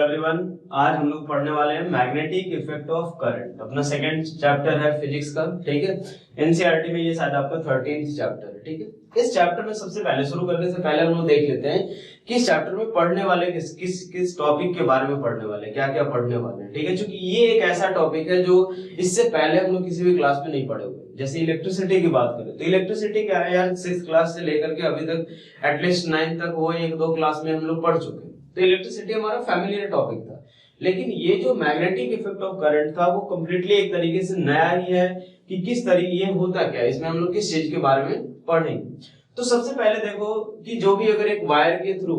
Everyone, आज हम लोग पढ़ने वाले हैं मैग्नेटिक इफेक्ट ऑफ करंट। अपना सेकंड चैप्टर है फिजिक्स का। ठीक है, एनसीईआरटी में ये शायद आपका 13th चैप्टर है। ठीक है, इस चैप्टर में सबसे पहले शुरू करने से पहले हम लोग देख लेते हैं कि इस चैप्टर में पढ़ने वाले किस टॉपिक के बारे में पढ़ने वाले हैं, क्या क्या पढ़ने वाले हैं। ठीक है, क्योंकि ये एक ऐसा टॉपिक है जो इससे पहले हम लोग किसी भी क्लास में नहीं पढ़े हुए। जैसे इलेक्ट्रिसिटी की बात करें तो इलेक्ट्रिसिटी क्या है यार, 6th क्लास से लेकर के अभी तक एटलीस्ट 9th तक वो एक दो क्लास में हम लोग पढ़ चुके हैं। तो इलेक्ट्रिसिटी हमारा फैमिलियर टॉपिक था, लेकिन ये जो मैग्नेटिक इफेक्ट ऑफ करंट था वो कंप्लीटली एक तरीके से नया ही है कि किस तरीके ये होता क्या है, इसमें हम लोग किस चीज के बारे में पढ़ेंगे। तो सबसे पहले देखो कि जो भी अगर एक वायर के थ्रू,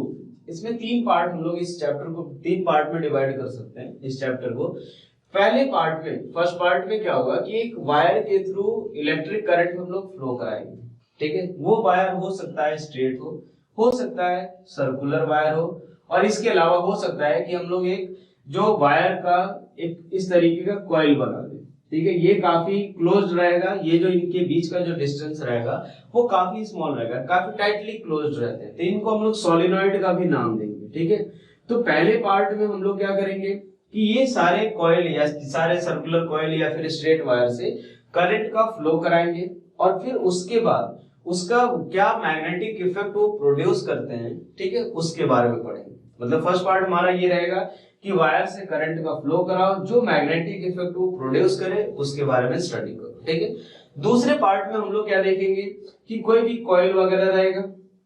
इसमें 3 पार्ट हम लोग इस चैप्टर को 3 पार्ट में डिवाइड कर सकते हैं इस चैप्टर को। पहले पार्ट में, फर्स्ट पार्ट में क्या होगा कि एक वायर के थ्रू इलेक्ट्रिक करंट हम लोग फ्लो कराएंगे। ठीक है, वो वायर हो सकता है स्ट्रेट हो सकता है सर्कुलर वायर हो, और इसके अलावा हो सकता है कि हम लोग एक जो वायर का एक इस तरीके का कॉइल बना दें। ठीक है, ये काफी क्लोज रहेगा, ये जो इनके बीच का जो डिस्टेंस रहेगा वो काफी स्मॉल रहेगा, काफी टाइटली क्लोज रहते हैं, तो इनको हम लोग सोलिनॉइड का भी नाम देंगे। ठीक है, तो पहले पार्ट में हम लोग क्या करेंगे कि ये सारे कॉइल या सारे सर्कुलर कॉइल या फिर स्ट्रेट वायर से करंट का फ्लो कराएंगे, और फिर उसके बाद उसका क्या मैग्नेटिक इफेक्ट वो प्रोड्यूस करते हैं, ठीक है, उसके बारे में पढ़ेंगे। मतलब फर्स्ट पार्ट हमारा ये रहेगा कि वायर से करंट का फ्लो कराओ, जो मैग्नेटिक इफेक्ट वो प्रोड्यूस करे उसके बारे में स्टडी करो। ठीक है, दूसरे पार्ट में हम लोग क्या देखेंगे कि कोई भी कॉइल वगैरह रहेगा,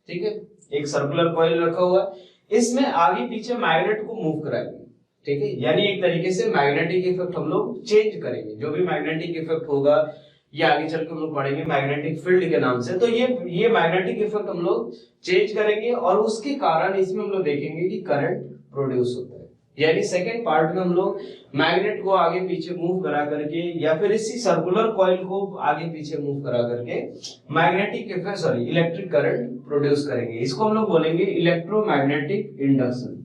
ठीक है, एक सर्कुलर कॉइल रखा हुआ, इसमें आगे पीछे मैग्नेट को मूव कराएंगे। ठीक है, यानी एक तरीके से मैग्नेटिक इफेक्ट हम लोग चेंज करेंगे। जो भी मैग्नेटिक इफेक्ट होगा ये आगे चल के हम लोग पढ़ेंगे मैग्नेटिक फील्ड के नाम से। तो ये मैग्नेटिक इफेक्ट हम लोग चेंज करेंगे, और उसके कारण इसमें हम लोग देखेंगे कि करंट प्रोड्यूस होता है। यानी सेकेंड पार्ट में हम लोग मैग्नेट को आगे पीछे मूव करा करके या फिर इसी सर्कुलर कॉइल को आगे पीछे मूव करा करके magnetic effect electric current produce करेंगे। इसको हम लोग बोलेंगे इलेक्ट्रोमैग्नेटिक इंडक्शन,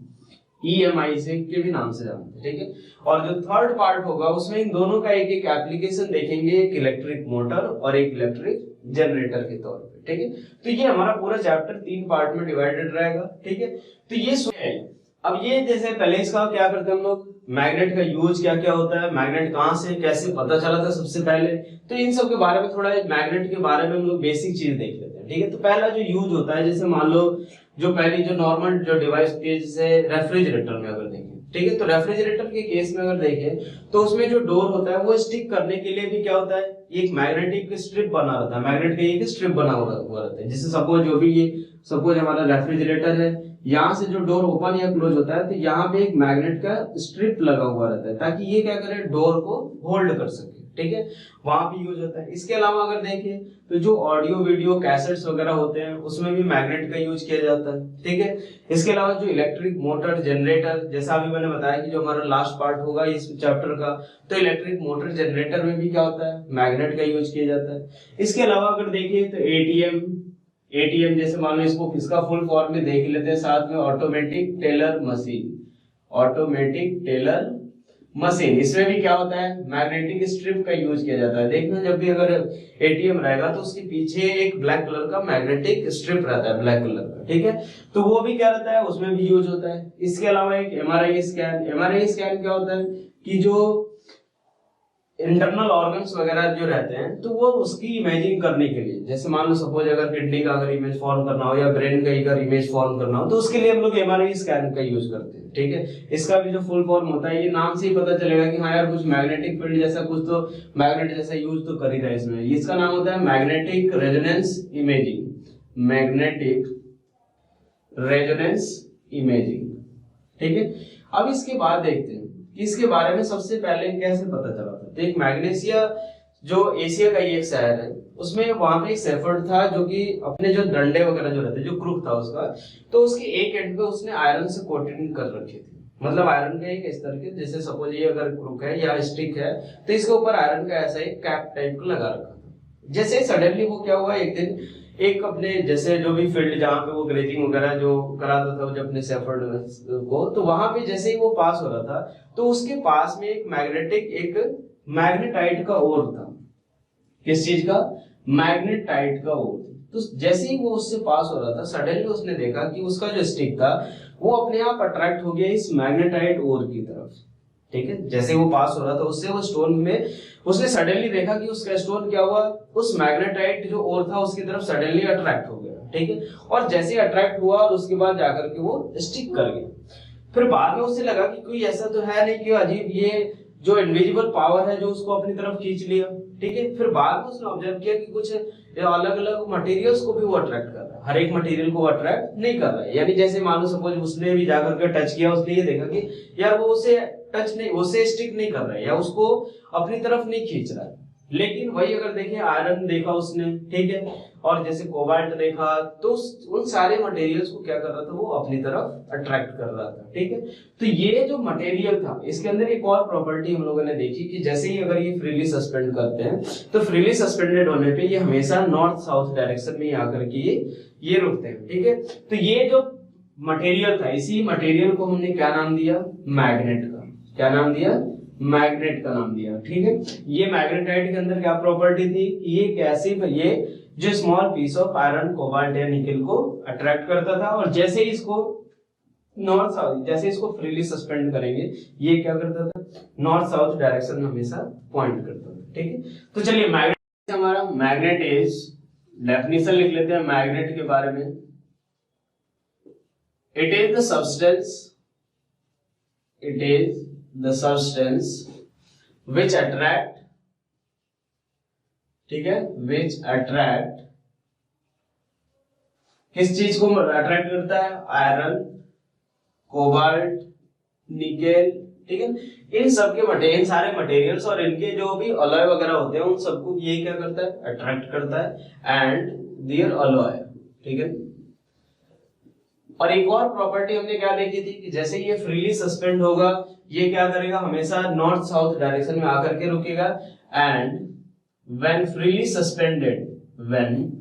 EMI से के भी नाम से जानते हैं। ठीक है, और जो थर्ड पार्ट होगा उसमें इन दोनों का एक एक एप्लीकेशन देखेंगे, एक इलेक्ट्रिक मोटर और एक इलेक्ट्रिक जनरेटर के तौर पे। ठीक है, तो ये हमारा पूरा चैप्टर 3 पार्ट में डिवाइडेड रहेगा। ठीक है, तो ये अब ये जैसे पहले इसका क्या करते हैं हम लोग, मैग्नेट का यूज क्या क्या होता है, मैग्नेट कहां से कैसे पता चला था सबसे पहले, तो इन सब के बारे में थोड़ा मैग्नेट के बारे में हम लोग बेसिक चीज देख लेते हैं। ठीक है, तो पहला जो यूज होता है, जैसे मान लो जो पहली जो नॉर्मल जो डिवाइस के जैसे रेफ्रिजरेटर में अगर देखें, ठीक है, तो रेफ्रिजरेटर के केस में अगर देखें तो उसमें जो डोर होता है वो स्टिक करने के लिए भी क्या होता है, एक मैग्नेटिक स्ट्रिप बना रहता है, मैग्नेट का एक स्ट्रिप बना हुआ रहता है। जैसे सपोज हमारा रेफ्रिजरेटर है, यहाँ से जो डोर ओपन या क्लोज होता है तो यहाँ पे एक मैग्नेट का स्ट्रिप लगा हुआ रहता है, ताकि ये क्या करे, डोर को होल्ड कर सके। ठीक है, वहां भी यूज होता है। इसके अलावा अगर देखें तो जो ऑडियो वीडियो कैसेट्स वगैरह होते हैं उसमें भी मैग्नेट का यूज किया जाता है। ठीक है, इसके अलावा जो इलेक्ट्रिक मोटर जनरेटर, जैसा अभी मैंने बताया कि जो हमारा लास्ट पार्ट होगा इस चैप्टर का, तो इलेक्ट्रिक मोटर जनरेटर में भी क्या होता है, मैग्नेट का यूज किया जाता है। इसके अलावा अगर देखें तो एटीएम जैसे मान लो इसका फुल फॉर्म में देख लेते हैं साथ में, ऑटोमेटिक टेलर मशीन, इसमें भी क्या होता है, मैग्नेटिक स्ट्रिप का यूज किया जाता है। देखना जब भी अगर एटीएम रहेगा तो उसके पीछे एक ब्लैक कलर का मैग्नेटिक स्ट्रिप रहता है, ब्लैक कलर का। ठीक है, तो वो भी क्या रहता है, उसमें भी यूज होता है। इसके अलावा एक एमआरआई स्कैन क्या होता है कि जो इंटरनल ऑर्गन्स वगैरह जो रहते हैं तो वो उसकी इमेजिंग करने के लिए, जैसे मान लो सपोज अगर किडनी का अगर इमेज फॉर्म करना हो या ब्रेन का अगर इमेज फॉर्म करना हो तो उसके लिए हम लोग एमआरआई स्कैन का यूज करते हैं। ठीक है, इसका भी जो फुल फॉर्म होता है, ये नाम से ही पता चलेगा कि हाँ यार कुछ मैग्नेटिक फील्ड जैसा कुछ तो मैग्नेट जैसा यूज तो कर ही रहा है इसमें। इसका नाम होता है मैग्नेटिक रेजोनेंस इमेजिंग। ठीक है, अब इसके बाद देखते हैं कि इसके बारे में सबसे पहले कैसे पता चला था। तो एक मैग्नेशिया जो एशिया का एक शहर है, उसमें वहां पे एक शेफर्ड था जो कि अपने जो डंडे वगैरह जो रहते, जो क्रूक था उसका, तो उसके एक एंड पे उसने आयरन से कोटिंग कर रखी थी। मतलब आयरन का एक इस तरह के, जैसे सपोज ये अगर क्रूक है या स्टिक है तो इसके ऊपर आयरन का ऐसा एक कैप टाइप का लगा रखा था। जैसे सडनली वो क्या हुआ, एक दिन एक अपने जैसे जो भी फील्ड जहाँ पे वो ग्रेजिंग वगैरह जो कराता था जो अपने शेफर्ड को, तो वहां पे जैसे ही वो पास हो रहा था तो उसके पास में एक मैग्नेटाइट का ओर था। किस चीज का, मैग्नेटाइट का ओर। तो जैसे ही वो उससे पास हो रहा था, सडनली उसने देखा कि उसका जो स्टिक था वो अपने आप अट्रैक्ट हो गया इस मैग्नेटाइट ओर की तरफ। ठीक है, जैसे वो पास हो रहा था उससे वो स्टोन में, उसने सडनली देखा कि उसका स्टोन क्या हुआ, उस मैग्नेटाइट जो ओर था उसकी तरफ सडनली अट्रैक्ट हो गया। ठीक है, और जैसे अट्रैक्ट हुआ और उसके बाद जाकर के वो स्टिक कर गया। फिर बाद में उसे लगा कि कोई ऐसा तो है नहीं कि अजीब ये जो इनविजिबल पावर है जो उसको अपनी तरफ खींच लिया। ठीक है, फिर बाद में उसने ऑब्जर्व किया कि कुछ अलग अलग मटेरियल्स को भी वो अट्रैक्ट कर रहा है, हर एक मटेरियल को अट्रैक्ट नहीं कर रहा है। यानी जैसे मान लो सपोज उसने भी जाकर के टच किया, उसने ये देखा कि यार वो उसे टच नहीं, उसे स्टिक नहीं कर रहा है या उसको अपनी तरफ नहीं खींच रहा है। लेकिन वही अगर देखें, आयरन देखा उसने, ठीक है, और जैसे कोबाल्ट देखा, तो उन सारे मटेरियल्स को क्या कर रहा था, वो अपनी तरफ अट्रैक्ट कर रहा था। ठीक है, तो ये जो मटेरियल था इसके अंदर एक और प्रॉपर्टी हम लोगों ने देखी कि जैसे ही अगर ये फ्रीली सस्पेंड करते हैं तो फ्रीली सस्पेंडेड होने पे ये हमेशा नॉर्थ साउथ डायरेक्शन में आकर के ये रुकते हैं। ठीक है, तो ये जो मटेरियल था, इसी मटेरियल को हमने क्या नाम दिया, मैग्नेट का। क्या नाम दिया, मैग्नेट का नाम दिया। ठीक है, ये मैग्नेटाइट के अंदर क्या प्रॉपर्टी थी, ये कैसे, ये जो small piece of iron, cobalt या निकेल को अट्रैक्ट करता था, और जैसे ही इसको नॉर्थ साउथ, जैसे इसको फ्रीली सस्पेंड करेंगे, ये क्या करता था, नॉर्थ साउथ डायरेक्शन में हमेशा पॉइंट करता था। ठीक है, तो चलिए मैग्नेट हमारा, मैग्नेट इज, डेफिनेशन लिख लेते हैं मैग्नेट के बारे में। It is the substance, it is the substance which attract, ठीक है, which attract, किस चीज को अट्रैक्ट करता है, आयरन, कोबाल्ट, निकेल। ठीक है, इन सब के मटेरियल, सारे मटेरियल्स और इनके जो भी अलॉय वगैरह होते हैं उन सबको ये क्या करता है, अट्रैक्ट करता है, एंड देयर अलॉय। ठीक है, और एक और प्रॉपर्टी हमने क्या देखी थी कि जैसे ये फ्रीली सस्पेंड होगा, ये क्या करेगा, हमेशा नॉर्थ साउथ डायरेक्शन में आकर के रुकेगा, and when freely suspended, when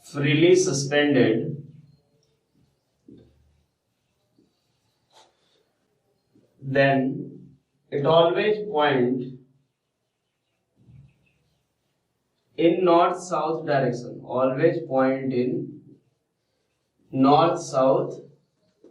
freely suspended, then it always point in north south direction, always point in north south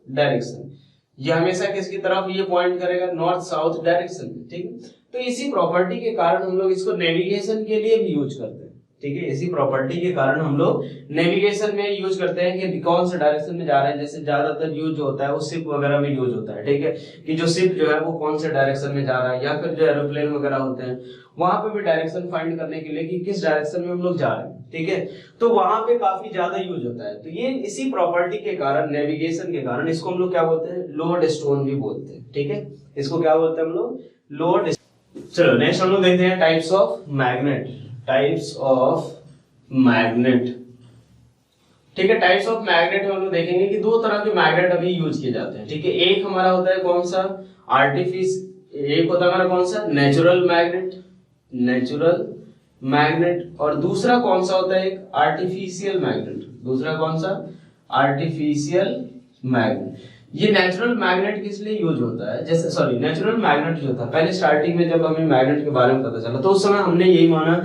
direction. ये हमेशा किसकी तरफ ये पॉइंट करेगा, नॉर्थ साउथ डायरेक्शन में। ठीक है, तो इसी प्रॉपर्टी के कारण हम लोग इसको नेविगेशन के लिए भी यूज करते हैं। ठीक है, इसी प्रॉपर्टी के कारण हम लोग नेविगेशन में यूज करते हैं कि कौन सा डायरेक्शन में जा रहे हैं। जैसे ज्यादातर यूज होता है वो शिप वगैरह में यूज होता है। ठीक है, कि जो शिप जो है वो कौन से डायरेक्शन में जा रहा है, या फिर जो एरोप्लेन वगैरह होते हैं वहां पे भी डायरेक्शन फाइंड करने के लिए कि किस डायरेक्शन में हम लोग जा रहे हैं। ठीक है, तो वहां पे काफी ज्यादा यूज होता है। तो ये इसी प्रॉपर्टी के कारण, नेविगेशन के कारण, इसको हम लोग क्या बोलते हैं, लोड स्टोन भी बोलते हैं। ठीक है, इसको क्या बोलते हैं हम लोग, लोड। चलो नेक्स्ट हम लोग देखते हैं types of magnet, types of magnet. ठीक है, टाइप्स ऑफ मैग्नेट में हम लोग देखेंगे कि दो तरह के मैग्नेट अभी यूज किए जाते हैं। ठीक है, एक हमारा होता है कौन सा, एक होता है हमारा कौन सा, नेचुरल मैग्नेट, नेचुरल मैग्नेट, और दूसरा कौन सा होता है, एक आर्टिफिशियल मैग्नेट। दूसरा कौन सा, आर्टिफिशियल मैग्नेट। ये नेचुरल मैग्नेट किस लिए यूज होता है, जैसे सॉरी नेचुरल मैग्नेट जो था, पहले स्टार्टिंग में जब हमें मैग्नेट के बारे में पता चला तो उस समय हमने यही माना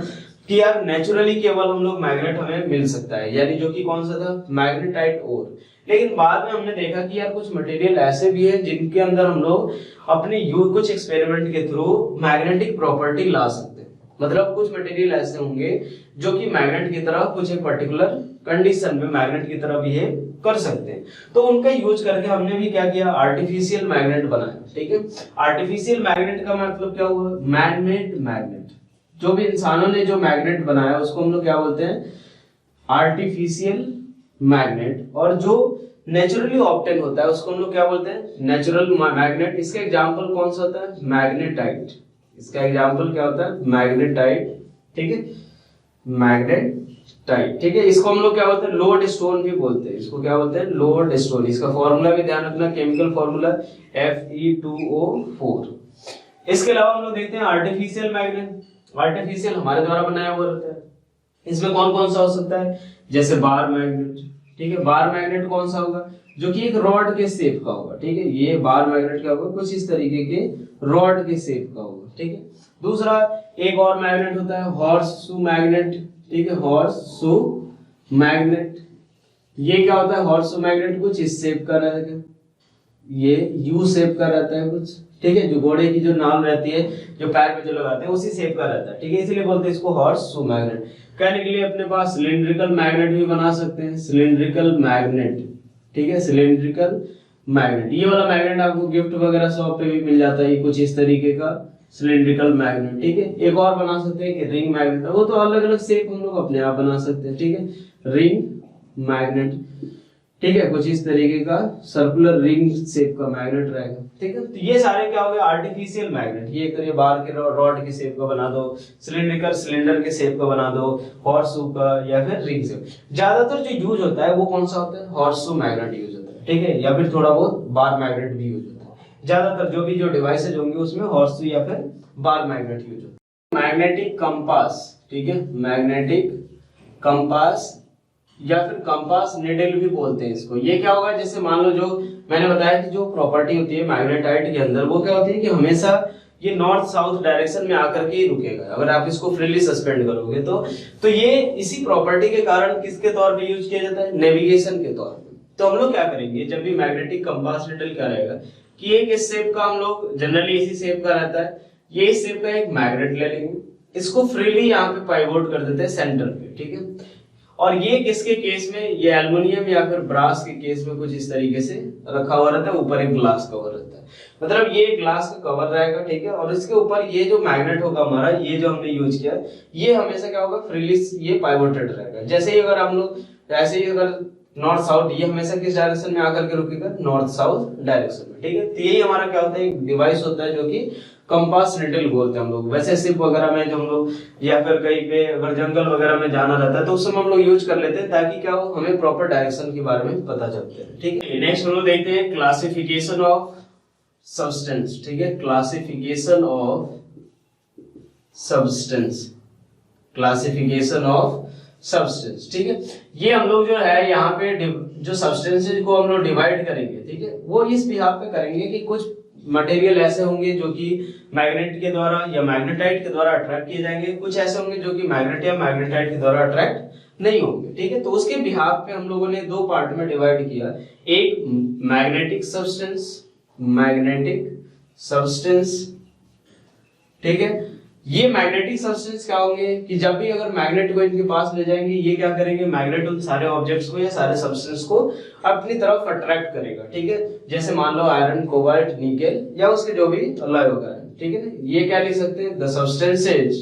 कि यार नेचुरली केवल हम लोग मैग्नेट हमें मिल सकता है, यानी जो कि कौन सा था, मैग्नेटाइट ओर। लेकिन बाद में हमने देखा कि यार कुछ मटेरियल ऐसे भी है जिनके अंदर हम लोग अपने कुछ एक्सपेरिमेंट के थ्रू मैग्नेटिक प्रॉपर्टी ला सकते हैं। मतलब कुछ मटेरियल ऐसे होंगे जो कि मैग्नेट की तरह कुछ एक पर्टिकुलर कंडीशन में मैग्नेट की तरह बिहेव कर सकते हैं। तो उनका यूज करके हमने भी क्या किया, आर्टिफिशियल मैग्नेट बनाया। ठीक है, आर्टिफिशियल मैग्नेट का मतलब क्या हुआ, मैनमेड मैग्नेट। जो भी इंसानों ने जो मैग्नेट बनाया उसको हम लोग क्या बोलते हैं, आर्टिफिशियल मैग्नेट। और जो नेचुरली ऑब्टेन होता है उसको हम लोग क्या बोलते हैं, नेचुरल मैग्नेट। इसका एग्जांपल कौन सा होता है, मैग्नेटाइट। इसका एग्जांपल क्या होता है, मैग्नेटाइट। ठीक है, मैग्नेटाइट। ठीक है, इसको हम लोग क्या बोलते हैं, लोड स्टोन भी बोलते हैं। इसको क्या बोलते हैं, लोड स्टोन। इसका फॉर्मूला भी ध्यान रखना, केमिकल फॉर्मूला Fe2O4। इसके अलावा हम लोग देखते हैं आर्टिफिशियल मैग्नेट। आर्टिफिशियल हमारे द्वारा बनाया हुआ रहता है। इसमें कौन कौन सा हो सकता है, जैसे बार मैग्नेट। ठीक है, बार मैग्नेट कौन सा होगा, जो कि एक रॉड के शेप का होगा। ठीक है, ये बार मैग्नेट क्या होगा, कुछ इस तरीके के रॉड के शेप का होगा। ठीक है, दूसरा एक और मैग्नेट होता है हॉर्स शू मैग्नेट। ठीक है, हॉर्सशू मैग्नेट। ये क्या होता है, हॉर्सशू मैग्नेट कुछ इस शेप का रहेगा, ये यू शेप का रहता है कुछ, ठीक है, जो घोड़े की जो नाल रहती है जो पैर पे जो लगाते हैं उसी शेप का रहता है, ठीक है, इसीलिए बोलते हैं इसको हॉर्सशू मैग्नेट। कहने के लिए अपने पास सिलिंड्रिकल मैग्नेट भी बना सकते हैं, सिलिंड्रिकल मैग्नेट, ठीक है, सिलिंड्रिकल मैग्नेट। ये वाला मैग्नेट आपको गिफ्ट वगैरह शॉप पे भी मिल जाता है, कुछ इस तरीके का सिलिंड्रिकल मैग्नेट, ठीक है। एक और बना सकते हैं कि रिंग मैग्नेट, वो तो अलग अलग शेप हम लोग अपने आप बना सकते हैं, ठीक है, रिंग मैग्नेट, ठीक है, कुछ इस तरीके का सर्कुलर रिंग शेप का मैग्नेट रहेगा, ठीक है। तो ये सारे क्या हो गए आर्टिफिशियल मैग्नेट। ये करिए बार के रॉड के शेप का बना दो, सिलिंड्रिकल सिलेंडर के शेप का बना दो, हॉर्सशू का या फिर रिंग शेप। ज्यादातर जो यूज होता है वो कौन सा होता है, हॉर्सशू मैग्नेट यूज होता है, ठीक है, या फिर थोड़ा बहुत बार मैग्नेट भी यूज होता है। ज्यादातर जो भी जो डिवाइसेज होंगे उसमें हॉर्सशू या फिर बार मैग्नेट यूज होता है। मैग्नेटिक कंपास, ठीक है, मैग्नेटिक कंपास या फिर कंपास निडल भी बोलते हैं इसको। ये क्या होगा, जैसे मान लो जो मैंने बताया कि जो प्रॉपर्टी होती है मैग्नेटाइट के अंदर वो क्या होती है कि हमेशा ये नॉर्थ साउथ डायरेक्शन में आकर के ही रुकेगा, अगर आप इसको फ्रीली सस्पेंड करोगे तो ये इसी प्रॉपर्टी के कारण किसके तौर पे यूज किया जाता है, नेविगेशन के तौर पे। तो हम लोग क्या करेंगे जब भी मैग्नेटिक कंपास निडल क्या रहेगा कि एक इस शेप का, हम लोग जनरली इसी शेप का रहता है, ये इस शेप का एक मैग्नेट ले लेंगे, इसको फ्रीली यहाँ पे पाइवोट कर देते हैं सेंटर पे, ठीक है। और ये किसके केस में, ये एल्युमिनियम या फिर ब्रास के केस में कुछ इस तरीके से रखा हुआ रहता है, ऊपर एक ग्लास कवर रहता है, मतलब ये ग्लास का कवर रहेगा, ठीक है, और इसके ऊपर ये जो मैग्नेट होगा हमारा, ये जो हमने यूज किया ये हमेशा क्या होगा फ्रीली ये पाइवोटेड रहेगा। जैसे ही अगर हम लोग ऐसे ही अगर नॉर्थ साउथ, ये हमेशा किस डायरेक्शन में आकर के रुकेगा, नॉर्थ साउथ डायरेक्शन में, ठीक है। तो यही हमारा क्या होता है, एक डिवाइस होता है जो कि कंपास निडल बोलते हैं हम लोग। वैसे शिप वगैरह में जो हम लोग या फिर कहीं पे अगर जंगल वगैरह में जाना रहता है तो उस समय हम लोग यूज कर लेते हैं ताकि क्या हो, हमें प्रॉपर डायरेक्शन के बारे में पता चलते हैं, ठीक है। नेक्स्ट हम लोग देखते हैं क्लासिफिकेशन ऑफ सब्सटेंस, ठीक है, classification of substance, classification of substance, ठीक है। ये हम लोग जो है यहाँ पे जो सब्सटेंसेस को हम लोग डिवाइड करेंगे, ठीक है, वो इस बिहाफ पे करेंगे कि कुछ मटेरियल ऐसे होंगे जो कि मैग्नेट के द्वारा या मैग्नेटाइट के द्वारा अट्रैक्ट किए जाएंगे, कुछ ऐसे होंगे जो कि मैग्नेट या मैग्नेटाइट के द्वारा अट्रैक्ट नहीं होंगे, ठीक है। तो उसके बिहाफ पे हम लोगों ने दो पार्ट में डिवाइड किया, एक मैग्नेटिक सब्सटेंस, मैग्नेटिक सब्सटेंस, ठीक है। ये मैग्नेटिक सब्सटेंस क्या होंगे कि जब भी अगर मैग्नेट को इनके पास ले जाएंगे, ये क्या करेंगे, मैग्नेट उन सारे ऑब्जेक्ट्स को या सारे सब्सटेंस को अपनी तरफ अट्रैक्ट करेगा, ठीक है। जैसे मान लो आयरन, कोबाल्ट, निकेल या उसके जो भी अलॉय वगैरह, ठीक है। ये क्या लिख सकते हैं, the substances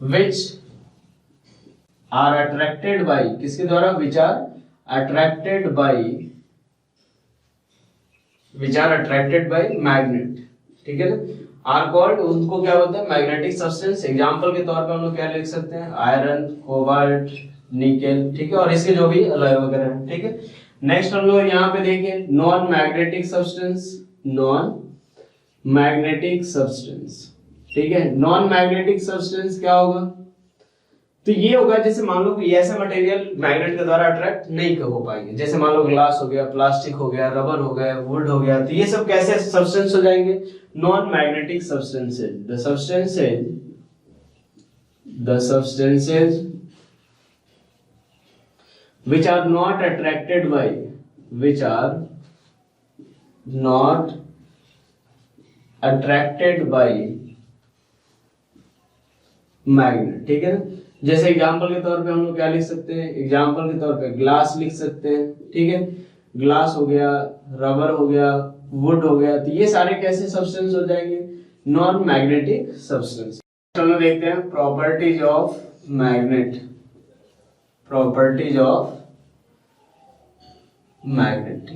which are attracted by, किसके द्वारा, which are attracted by, which are attracted by magnet, ठीक है ना, आर कॉल्ड, उनको क्या बोलते हैं, मैग्नेटिक सब्सटेंस। एग्जांपल के तौर पे हम लोग क्या लिख सकते हैं, आयरन, कोबाल्ट, निकेल, ठीक है, और इसके जो भी अलॉय वगैरह है, ठीक है। नेक्स्ट हम लोग यहाँ पे देखें non magnetic substance, non magnetic substance, ठीक है। नॉन मैग्नेटिक सब्सटेंस क्या होगा, तो ये होगा जैसे मान लो कि ऐसा मटेरियल मैग्नेट के द्वारा अट्रैक्ट नहीं हो पाएंगे, जैसे मान लो ग्लास हो गया, प्लास्टिक हो गया, रबर हो गया, वुड हो गया, तो ये सब कैसे सब्सटेंस हो जाएंगे, non magnetic substances. The substances which are not attracted by, which are not attracted by magnet, ठीक है ना। जैसे एग्जांपल के तौर पे हम लोग क्या लिख सकते हैं, एग्जांपल के तौर पे ग्लास लिख सकते हैं, ठीक है, ग्लास हो गया, रबर हो गया, वुड हो गया, तो ये सारे कैसे सब्सटेंस हो जाएंगे, नॉन मैग्नेटिक सब्सटेंस। हम लोग देखते हैं properties of magnet, properties of magnet,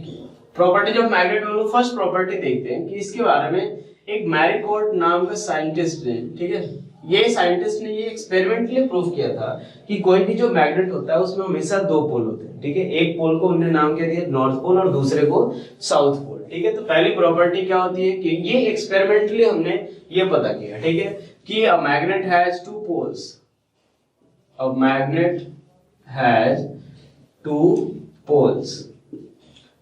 properties of magnet हम लोग फर्स्ट प्रॉपर्टी देखते हैं कि इसके बारे में एक मैरीकोल्ड नाम का साइंटिस्ट ने, ठीक है, ये साइंटिस्ट ने ये एक्सपेरिमेंटली प्रूव किया था कि कोई भी जो मैग्नेट होता है उसमें हमेशा दो पोल होते हैं, ठीक है। एक पोल को उन्होंने नाम क्या दिया, नॉर्थ पोल, और दूसरे को साउथ पोल, ठीक है। तो पहली प्रॉपर्टी क्या होती है कि ये एक्सपेरिमेंटली हमने ये पता किया, ठीक है, कि a magnet has two poles, a magnet has two poles,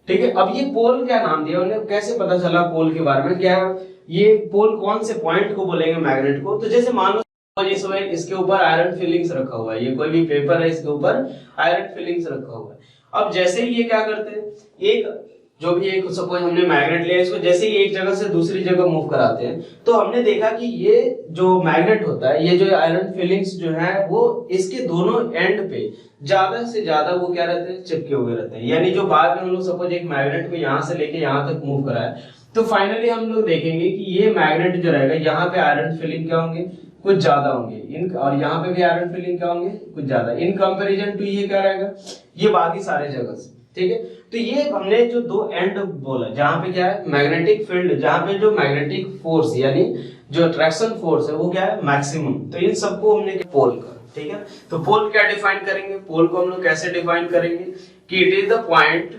ठीक है। अब ये पोल क्या नाम दिया उन्हें, कैसे पता चला पोल के बारे में, क्या ये पोल कौन से पॉइंट को बोलेंगे मैग्नेट को, तो जैसे मान लो इसके ऊपर आयरन फिलिंग्स रखा हुआ है, ये कोई भी पेपर है इसके ऊपर आयरन फिलिंग्स रखा हुआ है। अब जैसे ही ये क्या करते हैं, एक जो भी एक सपोज हमने मैग्नेट लिया, इसको जैसे ही एक जगह से दूसरी जगह मूव कराते हैं, तो हमने देखा कि ये जो मैग्नेट होता है, ये जो आयरन फिलिंग्स जो है वो इसके दोनों एंड पे ज्यादा से ज्यादा वो क्या रहते हैं, चिपके हुए रहते हैं। यानी जो बाद में हम लोग सपोज एक मैग्नेट को यहाँ से लेके यहाँ तक मूव कराए, तो फाइनली हम लोग देखेंगे कि ये मैग्नेट जो रहेगा यहाँ पे आयरन फिलिंग क्या होंगे, कुछ ज्यादा होंगे इन, और यहाँ पे भी आयरन फिलिंग क्या होंगे, कुछ ज्यादा इन कंपैरिजन टू ये क्या रहेगा, ये बाकी सारे जगह से। ठीक है, तो ये हमने जो दो एंड बोला जहां पे क्या है मैग्नेटिक फील्ड, जहां पे जो मैग्नेटिक फोर्स यानी जो अट्रैक्शन फोर्स है वो क्या है मैक्सिमम, तो इन सबको हमने पोल का। ठीक है, तो पोल क्या डिफाइन करेंगे, पोल को हम लोग कैसे डिफाइन करेंगे कि it is the point,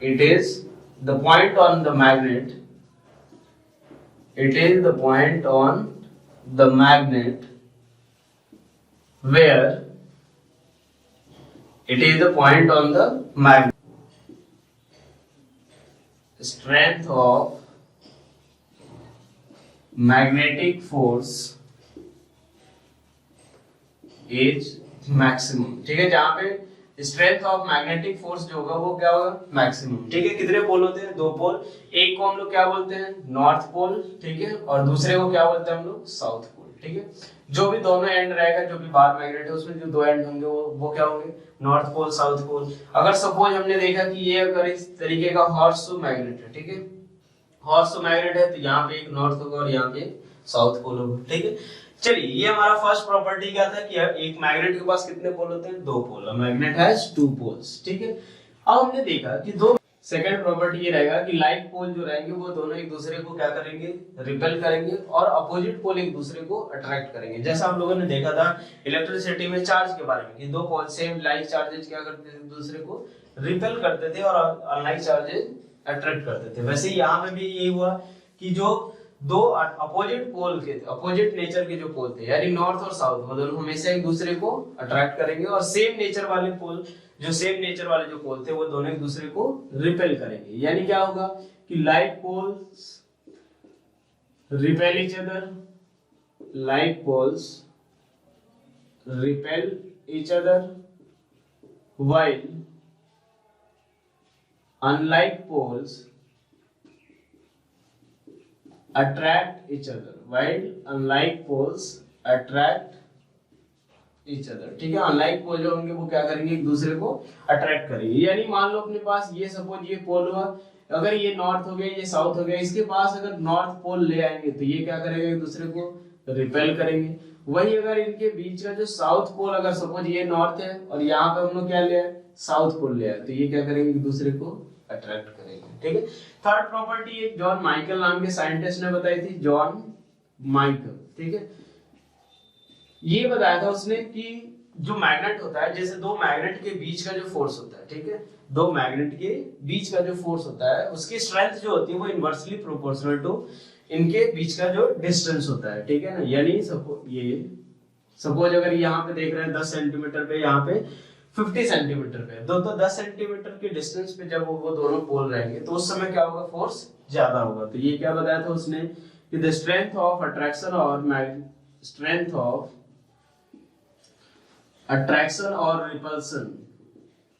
it is the point on the magnet, it is the point on the magnet where it is the point on the magnet strength of magnetic force is maximum। ठीक है, जहां पे strength of magnetic force जो होगा वो क्या होगा, maximum. ठीक है, कितने पोल होते हैं, दो पोल, एक को हम लोग क्या बोलते हैं नॉर्थ पोल, ठीक है, और दूसरे को क्या बोलते हैं हम लोग साउथ पोल। ठीक है, जो भी दोनों एंड रहेगा, जो भी बार मैग्नेट है उसमें जो दो एंड होंगे वो क्या होंगे, नॉर्थ पोल साउथ पोल। अगर सपोज हमने देखा कि ये अगर इस तरीके का हॉर्स मैग्नेट है, ठीक है, हॉर्स मैग्नेट है, तो यहाँ पे एक नॉर्थ होगा और यहाँ पे साउथ पोल होगा। ठीक है, चलिए ये हमारा फर्स्ट प्रॉपर्टी क्या था कि एक मैग्नेट के पास कितने पोल होते हैं, दो पोल, मैग्नेट हैज टू पोल्स। ठीक है, अब हमने देखा कि दो, सेकंड प्रॉपर्टी ये रहेगा कि लाइक पोल जो रहेंगे वो दोनों एक दूसरे को क्या करेंगे, रिपेल करेंगे, और अपोजिट पोल एक दूसरे को अट्रैक्ट करेंगे। जैसा हम लोगों ने देखा था इलेक्ट्रिसिटी में चार्ज के बारे में कि दो पोल सेम लाइक चार्जेस क्या करते थे, एक दूसरे को रिपेल करते थे और अनलाइक चार्जेस अट्रैक्ट करते थे। वैसे ही यहाँ पे भी यही हुआ कि जो दो अपोजिट पोल के, अपोजिट नेचर के जो पोल थे यानी नॉर्थ और साउथ, वो दोनों हमेशा एक दूसरे को अट्रैक्ट करेंगे, और सेम नेचर वाले पोल, जो सेम नेचर वाले जो पोल थे वो दोनों एक दूसरे को रिपेल करेंगे। यानी क्या होगा कि like poles repel each other, like poles repel each other, while unlike poles attract each other, while unlike poles attract each other। ठीक है, अनलाइक पोल जो होंगे वो क्या करेंगे, एक दूसरे को अट्रैक्ट करेंगे। यानी मान लो अपने पास ये सपोज ये पोल हुआ, अगर ये नॉर्थ हो गया ये साउथ हो गया, इसके पास अगर नॉर्थ पोल ले आएंगे तो ये क्या करेगा, एक दूसरे को रिपेल करेंगे। वही अगर इनके बीच का जो साउथ पोल, अगर सपोज ये नॉर्थ है और यहाँ पे हम लोग क्या ले आए, साउथ पोल ले आए, तो ये क्या करेंगे, एक दूसरे को अट्रैक्ट करेंगे। ठीक है, थर्ड प्रॉपर्टी एक जॉन माइकल नाम के साइंटिस्ट ने बताई थी, जॉन माइकल। ठीक है, ये बताया था उसने कि जो मैग्नेट होता है, जैसे दो मैग्नेट के बीच का जो फोर्स होता है, ठीक है, दो मैग्नेट के बीच का जो फोर्स होता है उसकी स्ट्रेंथ जो होती है वो इनवर्सली प्रोपोर्शनल टू इनके बीच का जो डिस्टेंस होता है। ठीक है ना, यानी सपोज अगर यहाँ पे देख रहे हैं 10 सेंटीमीटर पे, यहाँ पे 50 सेंटीमीटर पे, तो 10 सेंटीमीटर के डिस्टेंस पे जब वो दोनों पोल रहेंगे तो उस समय क्या होगा, फोर्स ज्यादा होगा। तो ये क्या बताया था उसने कि द स्ट्रेंथ ऑफ अट्रैक्शन और strength of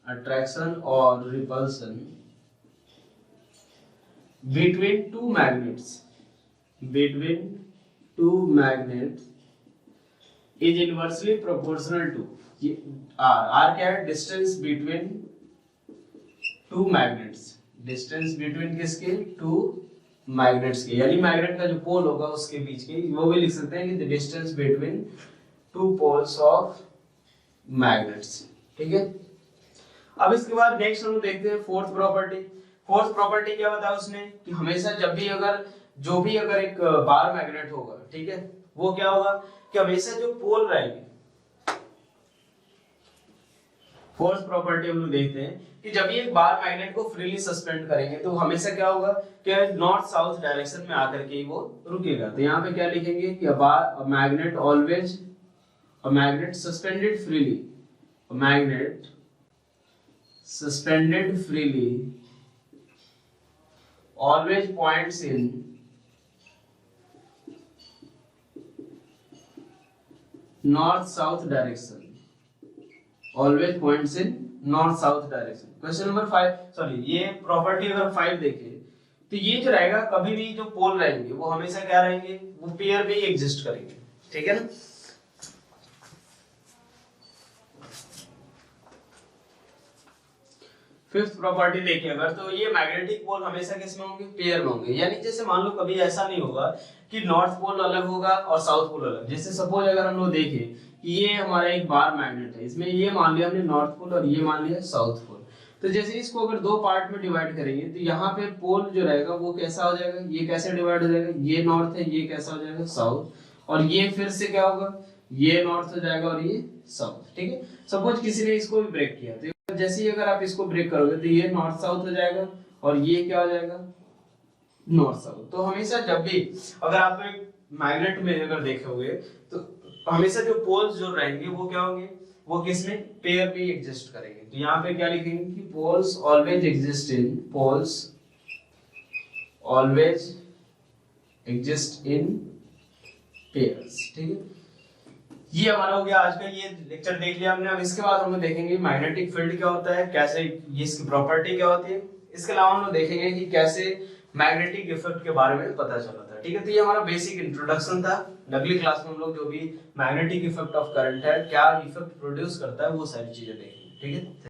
attraction or repulsion between two magnets is inversely proportional to r क्या है, distance between two magnets, distance between किसके, two magnets के, यानी मैग्नेट का जो पोल होगा उसके बीच के, वो भी लिख सकते हैं कि the distance between two poles of magnets. ठीक है, अब इसके बाद नेक्स्ट हम देखते हैं फोर्थ प्रॉपर्टी। फोर्थ प्रॉपर्टी क्या बताया उसने कि हमेशा जब भी अगर जो भी अगर एक बार मैग्नेट होगा, ठीक है, वो क्या होगा कि हमेशा जो पोल रहेंगे, फोर्थ प्रॉपर्टी हम लोग देखते हैं कि जब ये एक बार मैग्नेट को फ्रीली सस्पेंड करेंगे तो हमेशा क्या होगा कि नॉर्थ साउथ डायरेक्शन में आकर के वो रुकेगा। तो यहाँ पे क्या लिखेंगे कि a magnet always, a magnet suspended freely, a magnet suspended freely always points in north south direction, always points in north south direction. Question number 5, sorry ये प्रॉपर्टी अगर 5 देखें तो ये जो रहेगा, कभी भी जो पोल रहेंगे वो हमेशा क्या रहेंगे, वो पेयर में ही एग्जिस्ट करेंगे, ठीक है ना। फिफ्थ प्रॉपर्टी देखिए अगर, तो ये मैग्नेटिक पोल हमेशा किस में होंगे, पेयर में होंगे। यानी जैसे मान लो कभी ऐसा नहीं होगा कि नॉर्थ पोल अलग होगा और साउथ पोल अलग। जैसे सपोज अगर हम लोग देखें कि ये हमारा एक बार मैग्नेट है, इसमें ये मान लिया हमने नॉर्थ पोल और ये मान लिया साउथ पोल। तो जैसे इसको अगर दो पार्ट में डिवाइड करेंगे तो यहाँ पे पोल जो रहेगा वो कैसा हो जाएगा, ये कैसे डिवाइड हो जाएगा, ये नॉर्थ है, ये कैसा हो जाएगा साउथ, और ये फिर से क्या होगा, ये नॉर्थ हो जाएगा और ये साउथ, ठीक है। सपोज किसी ने इसको भी ब्रेक किया तो जैसे ही अगर आप इसको ब्रेक करोगे तो ये नॉर्थ साउथ हो जाएगा और ये क्या हो जाएगा, नॉर्थ साउथ। तो हमेशा जब भी अगर आप एक मैग्नेट में अगर देखोगे तो हमेशा जो पोल्स जो रहेंगे वो क्या होंगे, वो किसमें, पेयर में एग्जिस्ट करेंगे। तो यहाँ पे क्या लिखेंगे कि poles always exist in, poles always exist in pairs, ठीक है। ये हमारा हो गया आज का, ये लेक्चर देख लिया हमने। अब इसके बाद हम देखेंगे मैग्नेटिक फील्ड क्या होता है, कैसे ये इसकी प्रॉपर्टी क्या होती है। इसके अलावा हम देखेंगे कि कैसे मैग्नेटिक इफेक्ट के बारे में पता चला था, ठीक है। तो ये हमारा बेसिक इंट्रोडक्शन था। अगली क्लास में हम लोग जो भी मैग्नेटिक इफेक्ट ऑफ करंट है, क्या इफेक्ट प्रोड्यूस करता है, वो सारी चीजें देखेंगे, ठीक है।